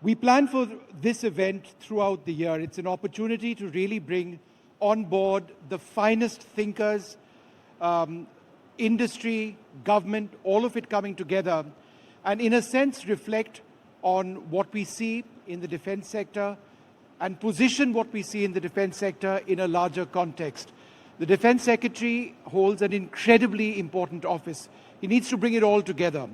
We plan for this event throughout the year. It's an opportunity to really bring on board the finest thinkers, industry, government, all of it coming together, and in a sense reflect on what we see in the defense sector and position what we see in the defense sector in a larger context. The Defence Secretary holds an incredibly important office. He needs to bring it all together.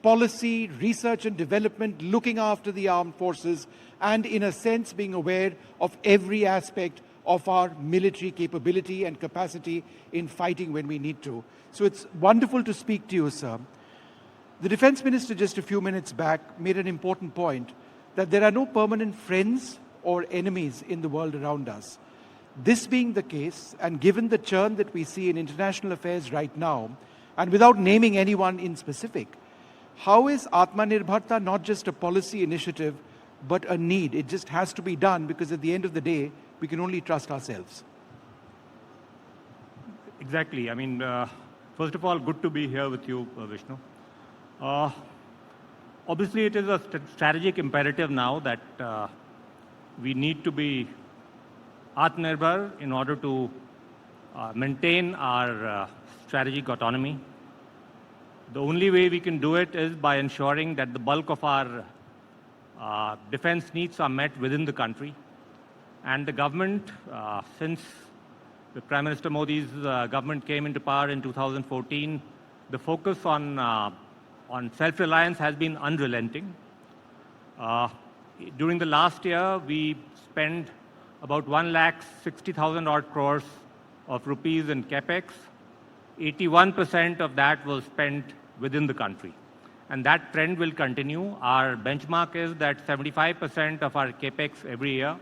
Policy, research and development, looking after the armed forces, and in a sense being aware of every aspect of our military capability and capacity in fighting when we need to. So it's wonderful to speak to you, sir. The Defence Minister just a few minutes back made an important point that there are no permanent friends or enemies in the world around us. This being the case, and given the churn that we see in international affairs right now, and without naming anyone in specific, how is Atmanirbhar not just a policy initiative, but a need? It just has to be done because at the end of the day, we can only trust ourselves. Exactly. I mean, first of all, good to be here with you, Vishnu. Obviously, it is a strategic imperative now that we need to be Atmanirbhar in order to maintain our strategic autonomy. The only way we can do it is by ensuring that the bulk of our defense needs are met within the country. And the government, since the Prime Minister Modi's government came into power in 2014, the focus on self-reliance has been unrelenting. During the last year, we spent about 1,60,000 odd crores of rupees in capex. 81% of that was spent within the country. And that trend will continue. Our benchmark is that 75% of our capex every year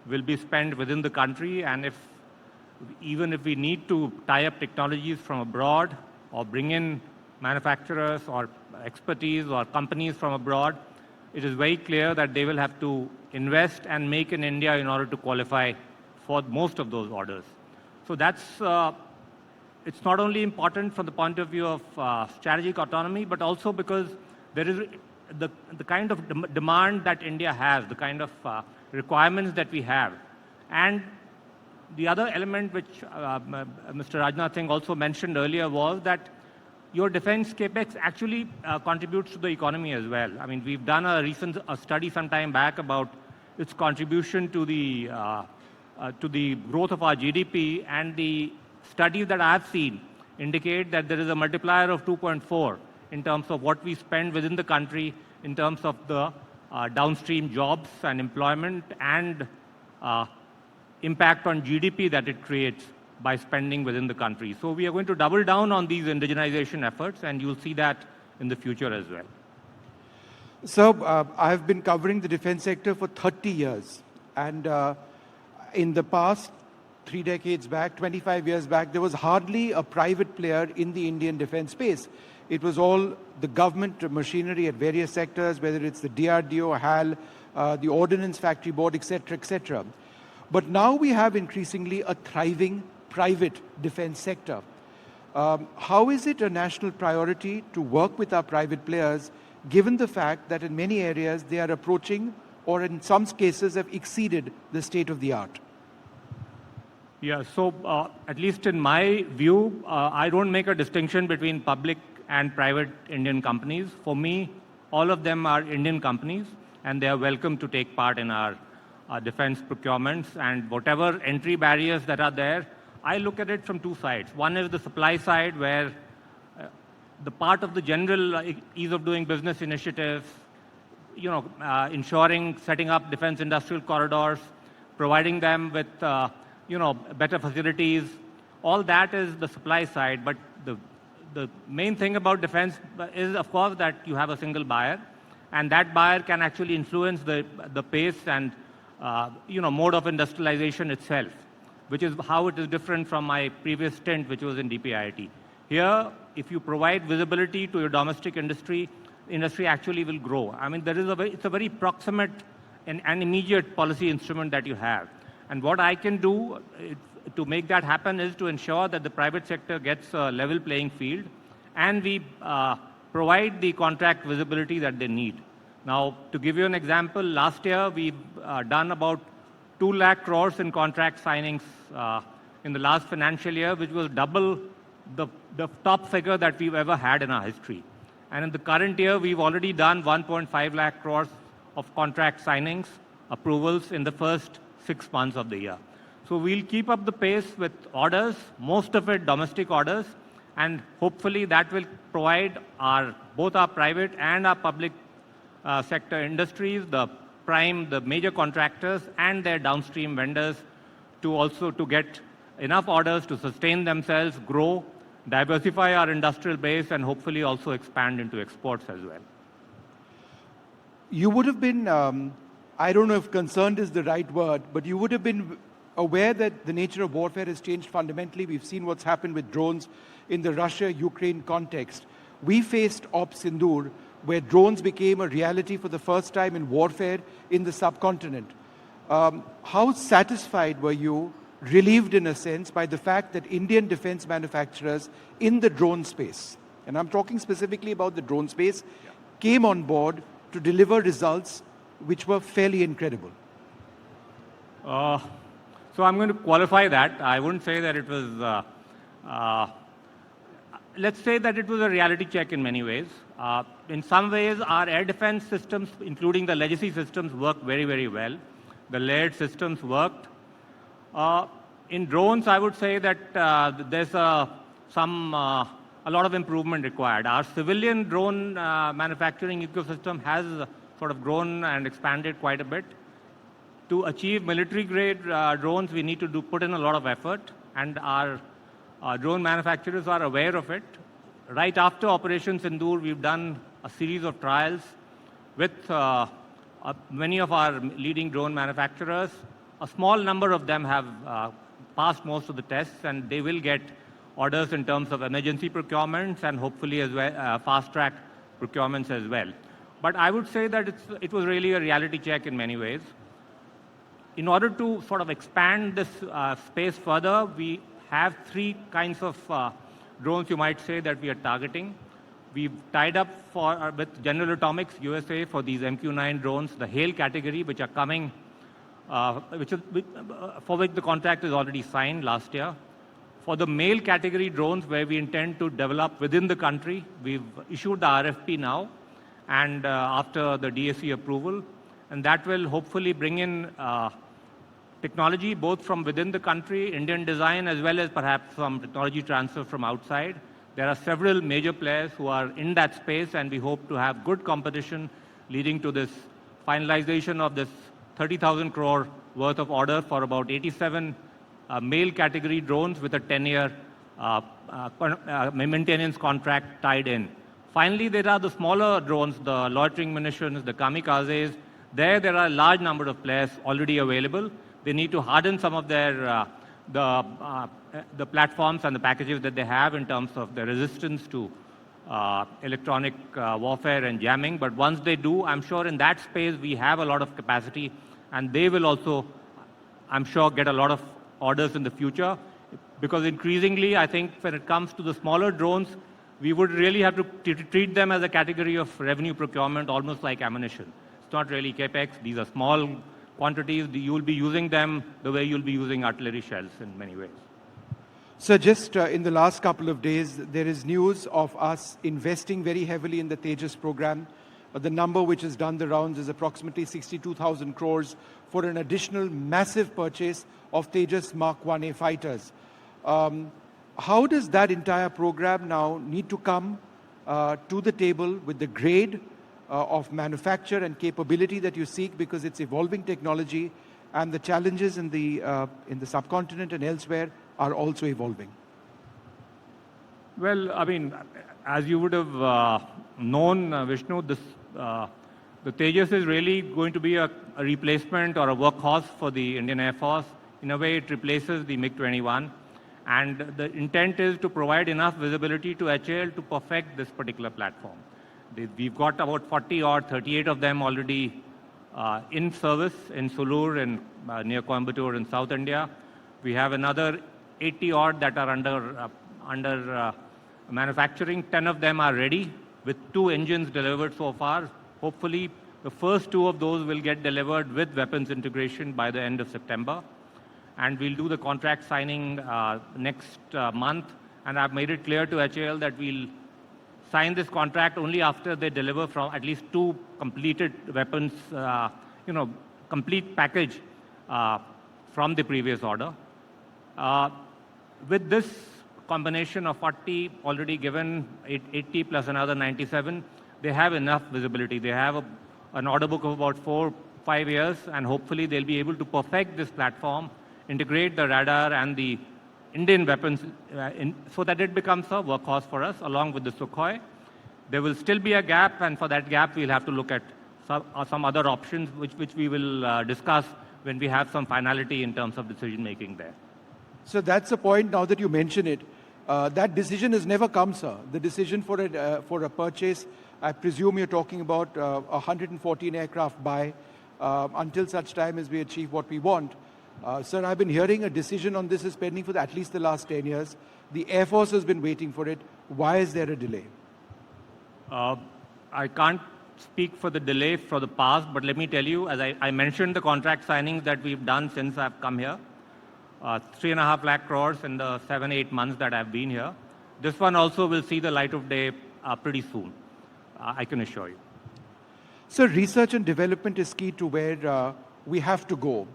will be spent within the country. And even if we need to tie up technologies from abroad or bring in manufacturers or expertise or companies from abroad, it is very clear that they will have to invest and make in India in order to qualify for most of those orders. So that's it's not only important from the point of view of strategic autonomy, but also because there is the kind of demand that India has, the kind of requirements that we have. And the other element which Mr. Rajnath Singh also mentioned earlier was that your defense capex actually contributes to the economy as well. I mean, we've done a recent study some time back about its contribution to the growth of our GDP, and the studies that I've seen indicate that there is a multiplier of 2.4 in terms of what we spend within the country, in terms of the downstream jobs and employment and impact on GDP that it creates by spending within the country. So we are going to double down on these indigenization efforts, and you'll see that in the future as well. So I've been covering the defense sector for 30 years. And in the past, 3 decades back, 25 years back, there was hardly a private player in the Indian defense space. It was all the government machinery at various sectors, whether it's the DRDO, HAL, the Ordnance Factory Board, etc., etc. But now we have increasingly a thriving private defense sector. How is it a national priority to work with our private players, given the fact that in many areas they are approaching, or in some cases have exceeded, the state of the art? Yeah, so at least in my view, I don't make a distinction between public and private Indian companies. For me, all of them are Indian companies, and they are welcome to take part in our defense procurements. And whatever entry barriers that are there, I look at it from two sides. One is the supply side, where the part of the general ease of doing business initiatives, ensuring setting up defense industrial corridors, providing them with better facilities, all that is the supply side. But the main thing about defense is, of course, that you have a single buyer, and that buyer can actually influence the pace and mode of industrialization itself, which is how it is different from my previous stint, which was in DPIIT. Here, if you provide visibility to your domestic industry actually will grow. I mean, it's a very proximate and immediate policy instrument that you have. And what I can do to make that happen is to ensure that the private sector gets a level playing field, and we provide the contract visibility that they need. Now, to give you an example, last year we've done about 2 lakh crores in contract signings in the last financial year, which was double the top figure that we've ever had in our history. And in the current year, we've already done 1.5 lakh crores of contract signings, approvals in the first 6 months of the year. So we'll keep up the pace with orders, most of it domestic orders, and hopefully that will provide both our private and our public sector industries, the major contractors and their downstream vendors to get enough orders to sustain themselves, grow, diversify our industrial base, and hopefully also expand into exports as well. You would have been, I don't know if concerned is the right word, but you would have been aware that the nature of warfare has changed fundamentally. We've seen what's happened with drones in the Russia-Ukraine context. We faced Op Sindoor, where drones became a reality for the first time in warfare in the subcontinent. How satisfied were you, relieved in a sense, by the fact that Indian defense manufacturers in the drone space, and I'm talking specifically about the drone space, came on board to deliver results which were fairly incredible? So I'm going to qualify that. I wouldn't say that it was, let's say that it was a reality check in many ways. In some ways, our air defense systems, including the legacy systems, worked very, very well. The layered systems worked. In drones, I would say that there's a lot of improvement required. Our civilian drone manufacturing ecosystem has sort of grown and expanded quite a bit. To achieve military-grade drones, we need to put in a lot of effort, and our drone manufacturers are aware of it. Right after Operation Sindoor, we've done a series of trials with many of our leading drone manufacturers. A small number of them have passed most of the tests, and they will get orders in terms of emergency procurements and hopefully as well fast-track procurements as well. But I would say that it was really a reality check in many ways. In order to sort of expand this space further, we have 3 kinds of drones, you might say, that we are targeting. We've tied up with General Atomics USA for these MQ-9 drones, the HAIL category, which are coming, for which the contract is already signed last year. For the MALE category drones, where we intend to develop within the country, we've issued the RFP now, and after the DAC approval, and that will hopefully bring in technology both from within the country, Indian design, as well as perhaps some technology transfer from outside. There are several major players who are in that space, and we hope to have good competition leading to this finalization of this 30,000 crore worth of order for about 87 MALE category drones with a 10-year maintenance contract tied in. Finally, there are the smaller drones, the loitering munitions, the kamikazes. There are a large number of players already available. They need to harden some of their the platforms and the packages that they have in terms of the resistance to electronic warfare and jamming. But once they do, I'm sure in that space we have a lot of capacity, and they will also, I'm sure, get a lot of orders in the future. Because increasingly, I think when it comes to the smaller drones, we would really have to treat them as a category of revenue procurement, almost like ammunition. It's not really capex. These are small quantities. You'll be using them the way you'll be using artillery shells in many ways. So just in the last couple of days, there is news of us investing very heavily in the Tejas program. The number which has done the rounds is approximately 62,000 crores for an additional massive purchase of Tejas Mark 1A fighters. How does that entire program now need to come to the table with the grade of manufacture and capability that you seek, because it's evolving technology and the challenges in the subcontinent and elsewhere are also evolving? Well, I mean, as you would have known, Vishnu, the Tejas is really going to be a replacement or a workhorse for the Indian Air Force. In a way, it replaces the MiG-21. And the intent is to provide enough visibility to HAL to perfect this particular platform. We've got about 40 or 38 of them already in service in Sulur and near Coimbatore in South India. We have another 80 odd that are under manufacturing. 10 of them are ready with 2 engines delivered so far. Hopefully, The first 2 of those will get delivered with weapons integration by the end of September. And we'll do the contract signing next month. And I've made it clear to HAL that we'll sign this contract only after they deliver from at least 2 completed weapons, complete package from the previous order. With this combination of 40 already given, 80 plus another 97, they have enough visibility. They have an order book of about 4-5 years, and hopefully they'll be able to perfect this platform, integrate the radar and the Indian weapons so that it becomes a workhorse for us along with the Sukhoi. There will still be a gap, and for that gap we'll have to look at some other options which we will discuss when we have some finality in terms of decision making there. So that's the point. Now that you mention it, that decision has never come, sir. The decision for a purchase, I presume you're talking about 114 aircraft buy until such time as we achieve what we want. Sir, I've been hearing a decision on this is pending for at least the last 10 years. The Air Force has been waiting for it. Why is there a delay? I can't speak for the delay for the past, but let me tell you, as I mentioned the contract signings that we've done since I've come here, 3.5 lakh crores in the 7-8 months that I've been here. This one also will see the light of day pretty soon, I can assure you. So research and development is key to where we have to go.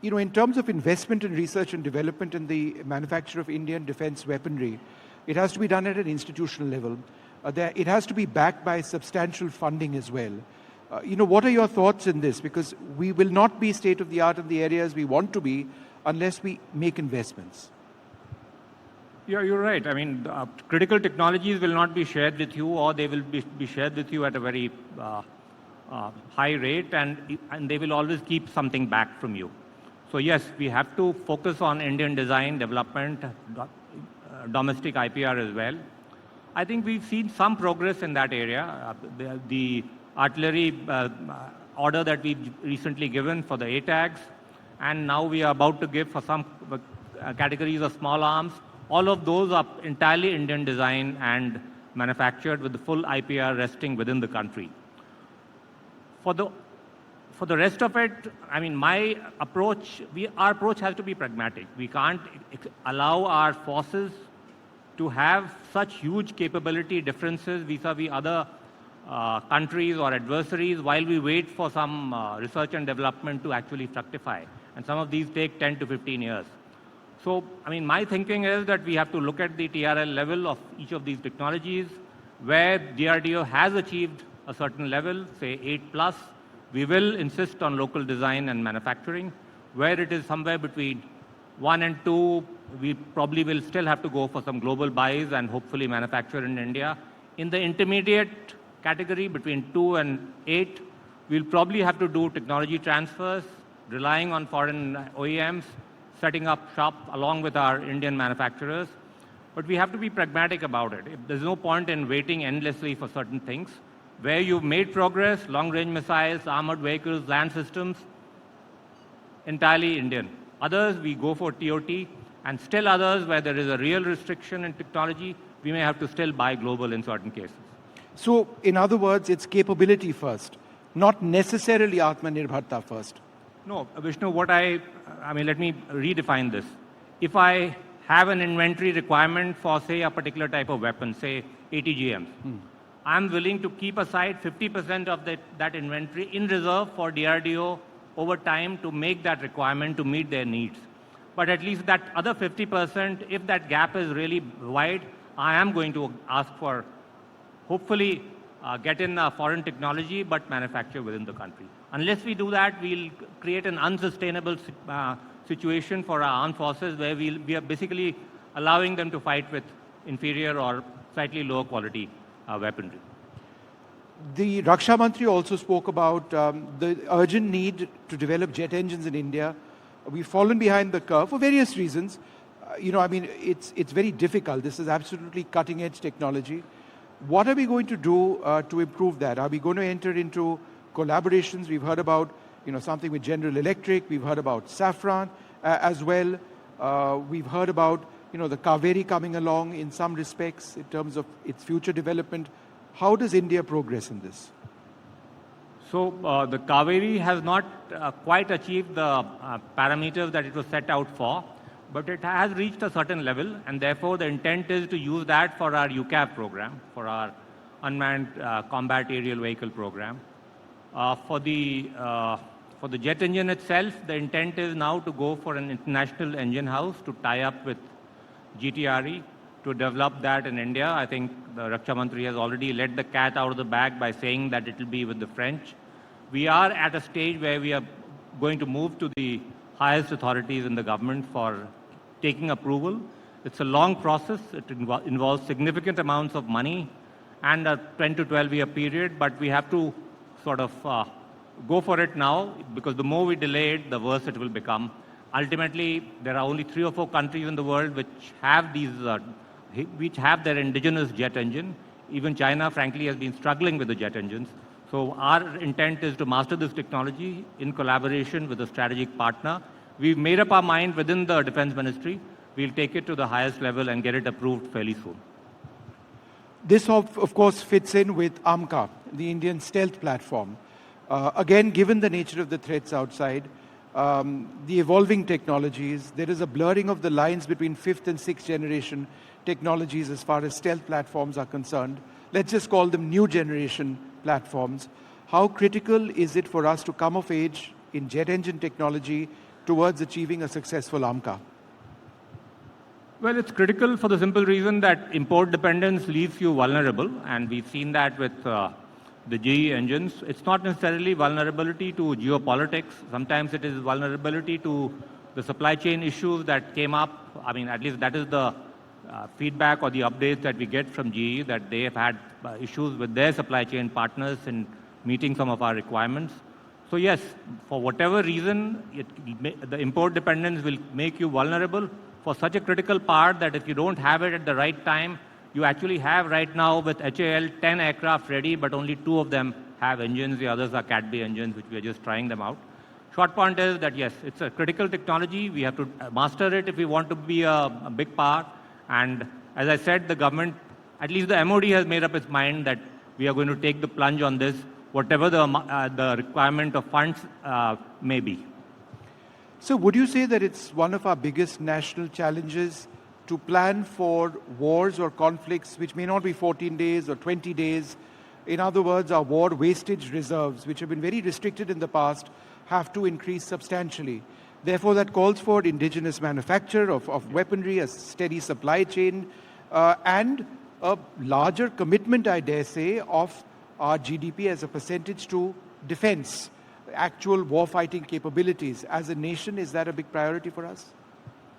In terms of investment in research and development in the manufacture of Indian defense weaponry, it has to be done at an institutional level. It has to be backed by substantial funding as well. What are your thoughts in this? Because we will not be state-of-the-art in the areas we want to be unless we make investments. Yeah, you're right. I mean, critical technologies will not be shared with you, or they will be shared with you at a very high rate, and they will always keep something back from you. So yes, we have to focus on Indian design, development, domestic IPR as well. I think we've seen some progress in that area. The artillery order that we've recently given for the ATAGs, and now we are about to give for some categories of small arms. All of those are entirely Indian design and manufactured with the full IPR resting within the country. For the rest of it, I mean, our approach has to be pragmatic. We can't allow our forces to have such huge capability differences vis-a-vis other countries or adversaries while we wait for some research and development to actually fructify. And some of these take 10 to 15 years. So, I mean, my thinking is that we have to look at the TRL level of each of these technologies. Where DRDO has achieved a certain level, say 8+, we will insist on local design and manufacturing. Where it is somewhere between 1 and 2, we probably will still have to go for some global buys and hopefully manufacture in India. In the intermediate category between 2 and 8, we'll probably have to do technology transfers, relying on foreign OEMs, setting up shop along with our Indian manufacturers. But we have to be pragmatic about it. There's no point in waiting endlessly for certain things. Where you've made progress, long-range missiles, armored vehicles, land systems, entirely Indian. Others, we go for TOT, and still others where there is a real restriction in technology, we may have to still buy global in certain cases. So, in other words, it's capability first, not necessarily Atmanirbharta first. No, Vishnu, let me redefine this. If I have an inventory requirement for, say, a particular type of weapon, say ATGMs, I'm willing to keep aside 50% of that inventory in reserve for DRDO over time to make that requirement to meet their needs. But at least that other 50%, if that gap is really wide, I am going to ask for, hopefully, get in foreign technology, but manufacture within the country. Unless we do that, we'll create an unsustainable situation for our armed forces where we are basically allowing them to fight with inferior or slightly lower quality weaponry. The Raksha Mantri also spoke about the urgent need to develop jet engines in India. We've fallen behind the curve for various reasons. It's very difficult. This is absolutely cutting-edge technology. What are we going to do to improve that? Are we going to enter into collaborations? We've heard about something with General Electric. We've heard about Safran as well. We've heard about the Kaveri coming along in some respects in terms of its future development. How does India progress in this? So the Kaveri has not quite achieved the parameters that it was set out for, but it has reached a certain level, and therefore the intent is to use that for our UCAV program, for our unmanned combat aerial vehicle program. For the jet engine itself, the intent is now to go for an international engine house to tie up with GTRE to develop that in India. I think the Raksha Mantri has already let the cat out of the bag by saying that it will be with the French. We are at a stage where we are going to move to the highest authorities in the government for taking approval. It's a long process. It involves significant amounts of money and a 10 to 12-year period, but we have to sort of go for it now, because the more we delay it, the worse it will become. Ultimately, there are only 3 or 4 countries in the world which have their indigenous jet engine. Even China, frankly, has been struggling with the jet engines. So our intent is to master this technology in collaboration with a strategic partner. We've made up our mind within the Defense Ministry. We'll take it to the highest level and get it approved fairly soon. This, of course, fits in with AMCA, the Indian stealth platform. Again, given the nature of the threats outside, the evolving technologies, there is a blurring of the lines between 5th and 6th generation technologies as far as stealth platforms are concerned. Let's just call them new generation platforms. How critical is it for us to come of age in jet engine technology towards achieving a successful AMCA? Well, it's critical for the simple reason that import dependence leaves you vulnerable, and we've seen that with the GE engines. It's not necessarily vulnerability to geopolitics. Sometimes it is vulnerability to the supply chain issues that came up. I mean, at least that is the feedback or the updates that we get from GE, that they have had issues with their supply chain partners in meeting some of our requirements. So yes, for whatever reason, the import dependence will make you vulnerable for such a critical part that if you don't have it at the right time, you actually have right now with HAL 10 aircraft ready, but only 2 of them have engines. The others are Cat B engines, which we are just trying them out. Short point is that yes, it's a critical technology. We have to master it if we want to be a big power. And as I said, the government, at least the MOD, has made up its mind that we are going to take the plunge on this, whatever the requirement of funds may be. So would you say that it's one of our biggest national challenges to plan for wars or conflicts which may not be 14 days or 20 days? In other words, our war wastage reserves, which have been very restricted in the past, have to increase substantially. Therefore, that calls for indigenous manufacture of weaponry, a steady supply chain, and a larger commitment, I dare say, of our GDP as a percentage to defense, actual war-fighting capabilities. As a nation, is that a big priority for us?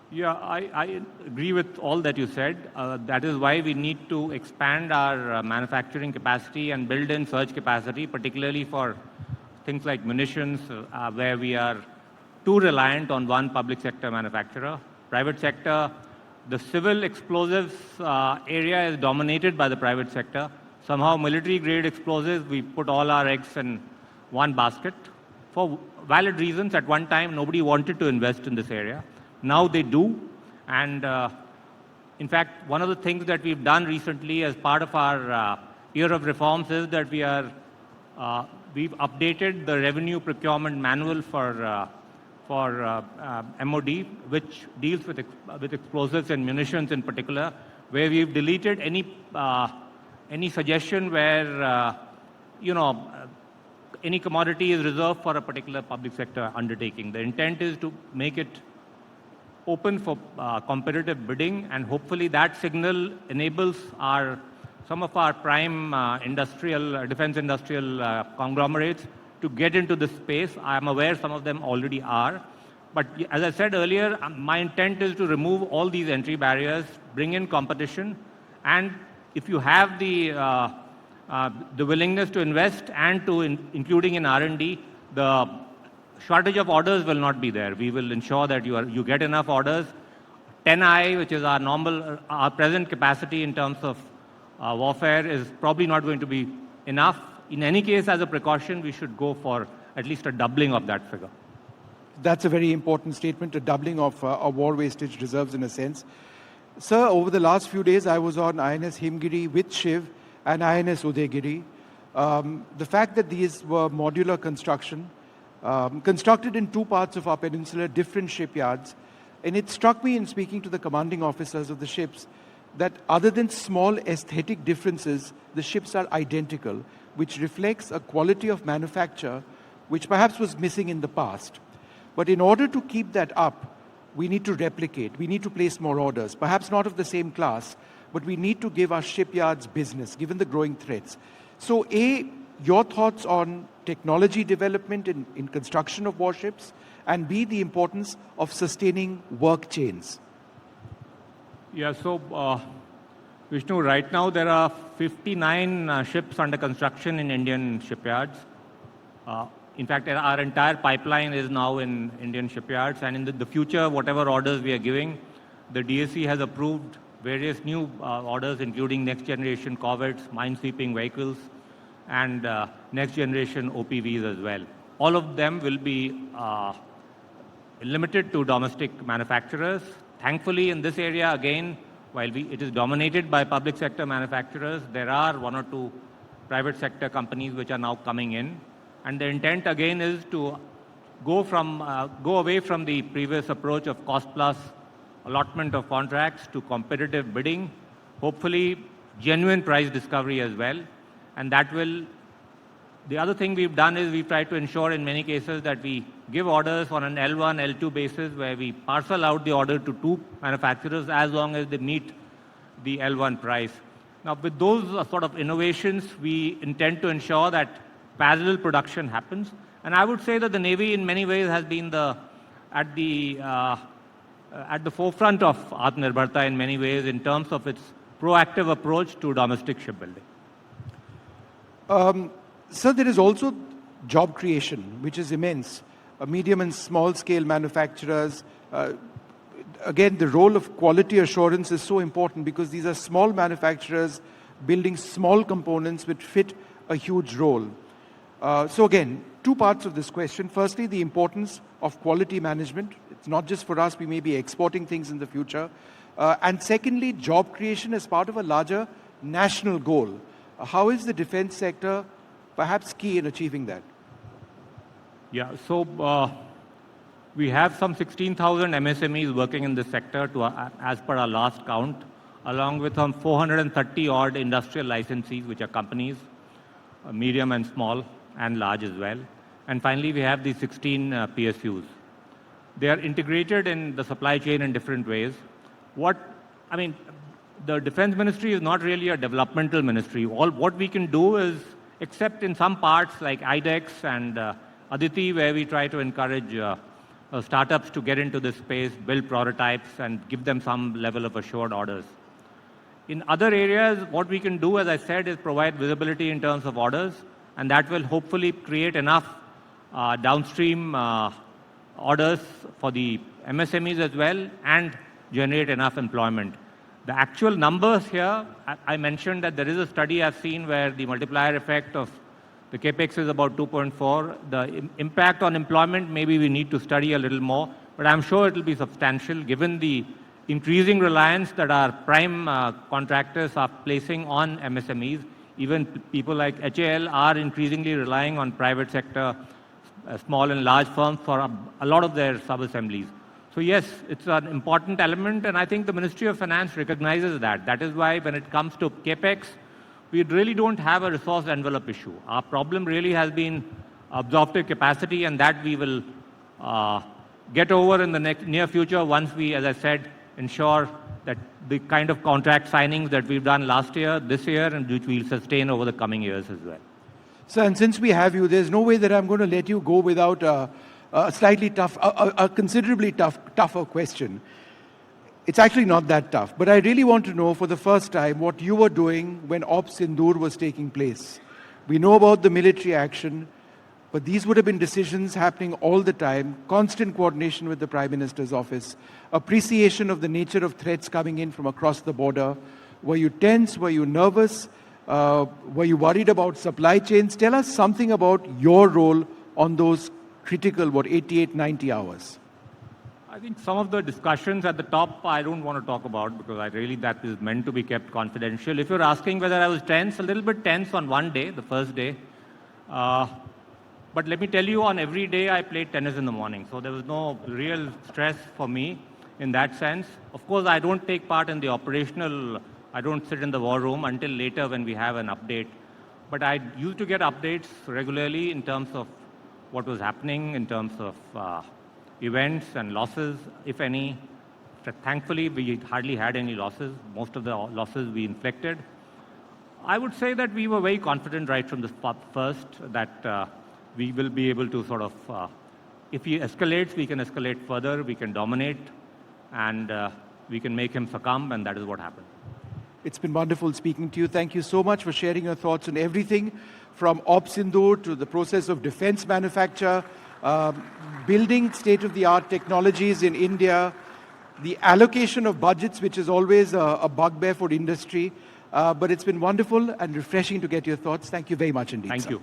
Yeah, I agree with all that you said. That is why we need to expand our manufacturing capacity and build in surge capacity, particularly for things like munitions, where we are too reliant on one public sector manufacturer. Private sector, the civil explosives area is dominated by the private sector. Somehow military grade explosives, we put all our eggs in one basket. For valid reasons, at one time, nobody wanted to invest in this area. Now they do. And in fact, one of the things that we've done recently as part of our year of reforms is that we've updated the revenue procurement manual for MOD, which deals with explosives and munitions in particular, where we've deleted any suggestion where any commodity is reserved for a particular public sector undertaking. The intent is to make it open for competitive bidding, and hopefully that signal enables some of our prime defense industrial conglomerates to get into this space. I am aware some of them already are. But as I said earlier, my intent is to remove all these entry barriers, bring in competition, and if you have the willingness to invest and including in R&D, the shortage of orders will not be there. We will ensure that you get enough orders. 10I, which is our present capacity in terms of warfare, is probably not going to be enough. In any case, as a precaution, we should go for at least a doubling of that figure. That's a very important statement, a doubling of war wastage reserves in a sense. Sir, over the last few days, I was on INS Himgiri with Shiv, and INS Udaygiri. The fact that these were modular construction, constructed in two parts of our peninsula, different shipyards, and it struck me in speaking to the commanding officers of the ships that other than small aesthetic differences, the ships are identical, which reflects a quality of manufacture which perhaps was missing in the past. But in order to keep that up, we need to replicate, we need to place more orders, perhaps not of the same class, but we need to give our shipyards business, given the growing threats. So A, your thoughts on technology development in construction of warships, and B, the importance of sustaining work chains. Yeah, so Vishnu, right now there are 59 ships under construction in Indian shipyards. In fact, our entire pipeline is now in Indian shipyards, and in the future, whatever orders we are giving, the DSC has approved various new orders, including next generation corvettes, minesweeping vehicles, and next generation OPVs as well. All of them will be limited to domestic manufacturers. Thankfully, in this area, again, while it is dominated by public sector manufacturers, there are one or two private sector companies which are now coming in. And the intent, again, is to go away from the previous approach of cost-plus allotment of contracts to competitive bidding, hopefully genuine price discovery as well. And that will... The other thing we've done is we've tried to ensure in many cases that we give orders on an L1, L2 basis where we parcel out the order to two manufacturers as long as they meet the L1 price. Now, with those sort of innovations, we intend to ensure that parallel production happens. And I would say that the Navy in many ways has been at the forefront of Atmanirbharta in many ways in terms of its proactive approach to domestic shipbuilding. Sir, there is also job creation, which is immense. Medium and small scale manufacturers. Again, the role of quality assurance is so important because these are small manufacturers building small components which fit a huge role. So again, two parts of this question. Firstly, the importance of quality management. It's not just for us, we may be exporting things in the future. And secondly, job creation as part of a larger national goal. How is the defense sector perhaps key in achieving that? Yeah, so we have some 16,000 MSMEs working in this sector as per our last count, along with some 430 odd industrial licensees, which are companies, medium and small and large as well. And finally, we have these 16 PSUs. They are integrated in the supply chain in different ways. The Defense Ministry is not really a developmental ministry. What we can do is, except in some parts like IDEX and Aditi, where we try to encourage startups to get into this space, build prototypes, and give them some level of assured orders. In other areas, what we can do, as I said, is provide visibility in terms of orders, and that will hopefully create enough downstream orders for the MSMEs as well and generate enough employment. The actual numbers here, I mentioned that there is a study I've seen where the multiplier effect of the capex is about 2.4. The impact on employment, maybe we need to study a little more, but I'm sure it will be substantial given the increasing reliance that our prime contractors are placing on MSMEs. Even people like HAL are increasingly relying on private sector, small and large firms for a lot of their sub-assemblies. So yes, it's an important element, and I think the Ministry of Finance recognizes that. That is why when it comes to capex, we really don't have a resource envelope issue. Our problem really has been absorptive capacity, and that we will get over in the near future once we, as I said, ensure that the kind of contract signings that we've done last year, this year, and which we'll sustain over the coming years as well. Sir, and since we have you, there's no way that I'm going to let you go without a slightly tough, a considerably tougher question. It's actually not that tough, but I really want to know for the first time what you were doing when Op Sindoor was taking place. We know about the military action, but these would have been decisions happening all the time, constant coordination with the Prime Minister's office, appreciation of the nature of threats coming in from across the border. Were you tense? Were you nervous? Were you worried about supply chains? Tell us something about your role on those critical, 88, 90 hours. I think some of the discussions at the top I don't want to talk about because that is meant to be kept confidential. If you're asking whether I was tense, a little bit tense on one day, the first day. But let me tell you, on every day I played tennis in the morning. So there was no real stress for me in that sense. Of course, I don't take part in the operational, I don't sit in the war room until later when we have an update. But I used to get updates regularly in terms of what was happening, in terms of events and losses, if any. Thankfully, we hardly had any losses. Most of the losses we inflicted. I would say that we were very confident right from the first that we will be able to sort of, if he escalates, we can escalate further, we can dominate, and we can make him succumb, and that is what happened. It's been wonderful speaking to you. Thank you so much for sharing your thoughts on everything from Ops Sindoor to the process of defense manufacture, building state-of-the-art technologies in India, the allocation of budgets, which is always a bugbear for industry. But it's been wonderful and refreshing to get your thoughts. Thank you very much indeed. Thank sir. you.